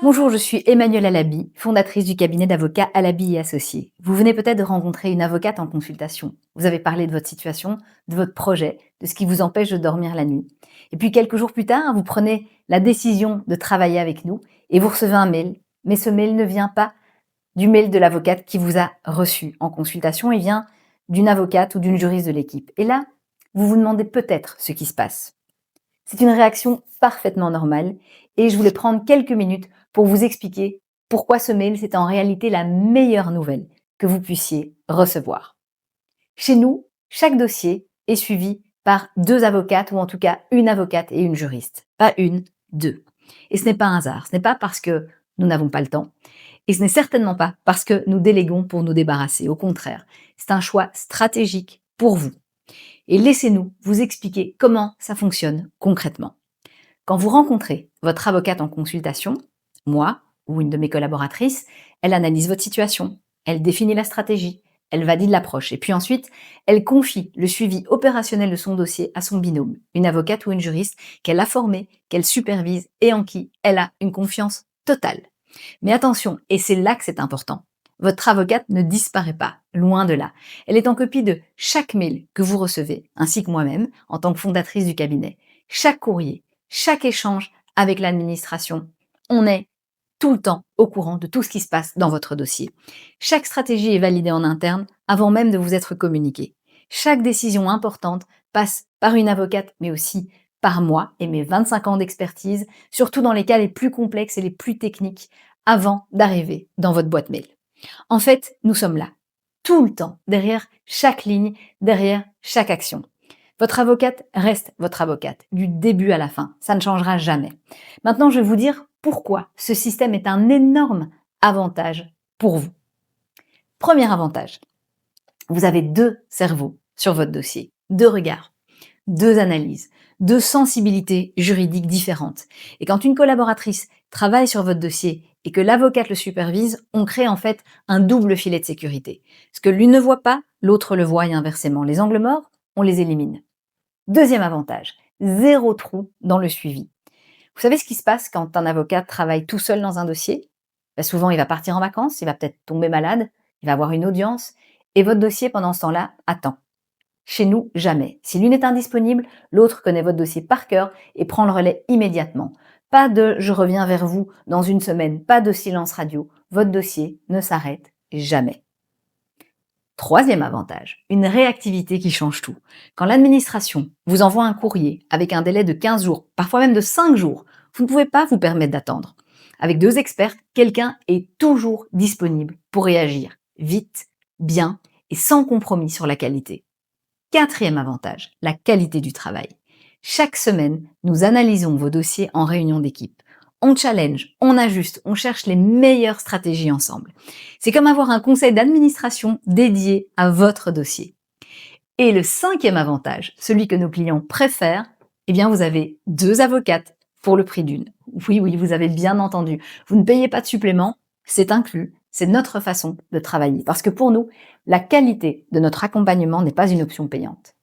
Bonjour, je suis Emmanuelle Alabi, fondatrice du cabinet d'avocats Alabi et Associés. Vous venez peut-être de rencontrer une avocate en consultation. Vous avez parlé de votre situation, de votre projet, de ce qui vous empêche de dormir la nuit. Et puis quelques jours plus tard, vous prenez la décision de travailler avec nous et vous recevez un mail. Mais ce mail ne vient pas du mail de l'avocate qui vous a reçu en consultation, il vient d'une avocate ou d'une juriste de l'équipe. Et là, vous vous demandez peut-être ce qui se passe. C'est une réaction parfaitement normale et je voulais prendre quelques minutes pour vous expliquer pourquoi ce mail, c'est en réalité la meilleure nouvelle que vous puissiez recevoir. Chez nous, chaque dossier est suivi par 2 avocates ou en tout cas une avocate et une juriste. Pas une, 2. Et ce n'est pas un hasard, ce n'est pas parce que nous n'avons pas le temps et ce n'est certainement pas parce que nous déléguons pour nous débarrasser. Au contraire, c'est un choix stratégique pour vous. Et laissez-nous vous expliquer comment ça fonctionne concrètement. Quand vous rencontrez votre avocate en consultation, moi ou une de mes collaboratrices, elle analyse votre situation, elle définit la stratégie, elle valide l'approche et puis ensuite, elle confie le suivi opérationnel de son dossier à son binôme, une avocate ou une juriste qu'elle a formée, qu'elle supervise et en qui elle a une confiance totale. Mais attention, et c'est là que c'est important, votre avocate ne disparaît pas, loin de là. Elle est en copie de chaque mail que vous recevez, ainsi que moi-même, en tant que fondatrice du cabinet. Chaque courrier, chaque échange avec l'administration. On est tout le temps au courant de tout ce qui se passe dans votre dossier. Chaque stratégie est validée en interne avant même de vous être communiquée. Chaque décision importante passe par une avocate, mais aussi par moi et mes 25 ans d'expertise, surtout dans les cas les plus complexes et les plus techniques, avant d'arriver dans votre boîte mail. En fait, nous sommes là, tout le temps, derrière chaque ligne, derrière chaque action. Votre avocate reste votre avocate, du début à la fin. Ça ne changera jamais. Maintenant, je vais vous dire pourquoi ce système est un énorme avantage pour vous. Premier avantage, vous avez 2 cerveaux sur votre dossier, 2 regards, 2 analyses, 2 sensibilités juridiques différentes. Et quand une collaboratrice travaille sur votre dossier et que l'avocate le supervise, on crée en fait un double filet de sécurité. Ce que l'une ne voit pas, l'autre le voit et inversement. Les angles morts, on les élimine. Deuxième avantage, 0 trou dans le suivi. Vous savez ce qui se passe quand un avocat travaille tout seul dans un dossier? Souvent, il va partir en vacances, il va peut-être tomber malade, il va avoir une audience, et votre dossier, pendant ce temps-là, attend. Chez nous, jamais. Si l'une est indisponible, l'autre connaît votre dossier par cœur et prend le relais immédiatement. Pas de «je reviens vers vous dans une semaine», pas de silence radio. Votre dossier ne s'arrête jamais. Troisième avantage, une réactivité qui change tout. Quand l'administration vous envoie un courrier avec un délai de 15 jours, parfois même de 5 jours, vous ne pouvez pas vous permettre d'attendre. Avec 2 experts, quelqu'un est toujours disponible pour réagir vite, bien et sans compromis sur la qualité. Quatrième avantage, la qualité du travail. Chaque semaine, nous analysons vos dossiers en réunion d'équipe. On challenge, on ajuste, on cherche les meilleures stratégies ensemble. C'est comme avoir un conseil d'administration dédié à votre dossier. Et le cinquième avantage, celui que nos clients préfèrent, eh bien vous avez 2 avocates pour le prix d'une. Oui, oui, vous avez bien entendu. Vous ne payez pas de supplément, c'est inclus. C'est notre façon de travailler. Parce que pour nous, la qualité de notre accompagnement n'est pas une option payante.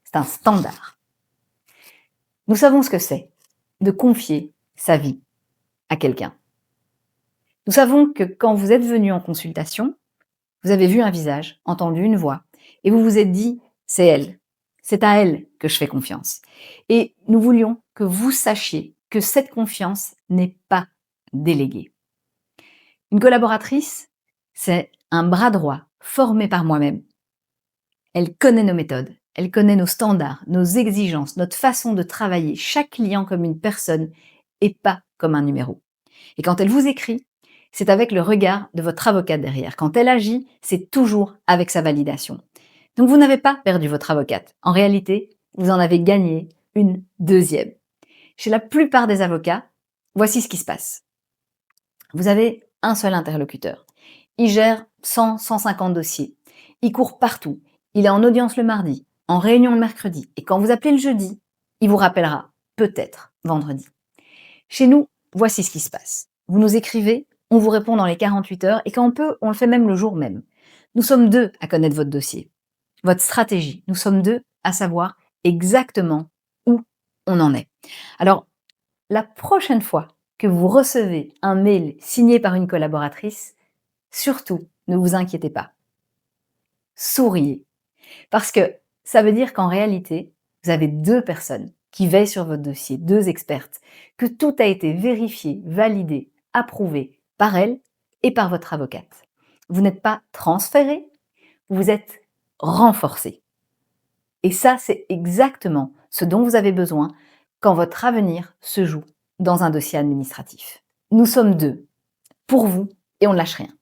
C'est un standard. Nous savons ce que c'est de confier sa vie à quelqu'un. Nous savons que quand vous êtes venu en consultation, vous avez vu un visage, entendu une voix, et vous vous êtes dit, c'est elle. C'est à elle que je fais confiance. Et nous voulions que vous sachiez que cette confiance n'est pas déléguée. Une collaboratrice, c'est un bras droit formé par moi-même. Elle connaît nos méthodes, elle connaît nos standards, nos exigences, notre façon de travailler chaque client comme une personne et pas comme un numéro. Et quand elle vous écrit, c'est avec le regard de votre avocate derrière. Quand elle agit, c'est toujours avec sa validation. Donc vous n'avez pas perdu votre avocate. En réalité, vous en avez gagné une deuxième. Chez la plupart des avocats, voici ce qui se passe. Vous avez un seul interlocuteur. Il gère 100, 150 dossiers. Il court partout. Il est en audience le mardi, en réunion le mercredi. Et quand vous appelez le jeudi, il vous rappellera peut-être vendredi. Chez nous, voici ce qui se passe. Vous nous écrivez, on vous répond dans les 48 heures et quand on peut, on le fait même le jour même. Nous sommes 2 à connaître votre dossier, votre stratégie. Nous sommes 2 à savoir exactement où on en est. Alors, la prochaine fois que vous recevez un mail signé par une collaboratrice, surtout, ne vous inquiétez pas. Souriez. Parce que ça veut dire qu'en réalité, vous avez 2 personnes qui veillent sur votre dossier, 2 expertes, que tout a été vérifié, validé, approuvé par elles et par votre avocate. Vous n'êtes pas transféré, vous êtes renforcé. Et ça, c'est exactement ce dont vous avez besoin quand votre avenir se joue dans un dossier administratif. Nous sommes 2 pour vous et on ne lâche rien.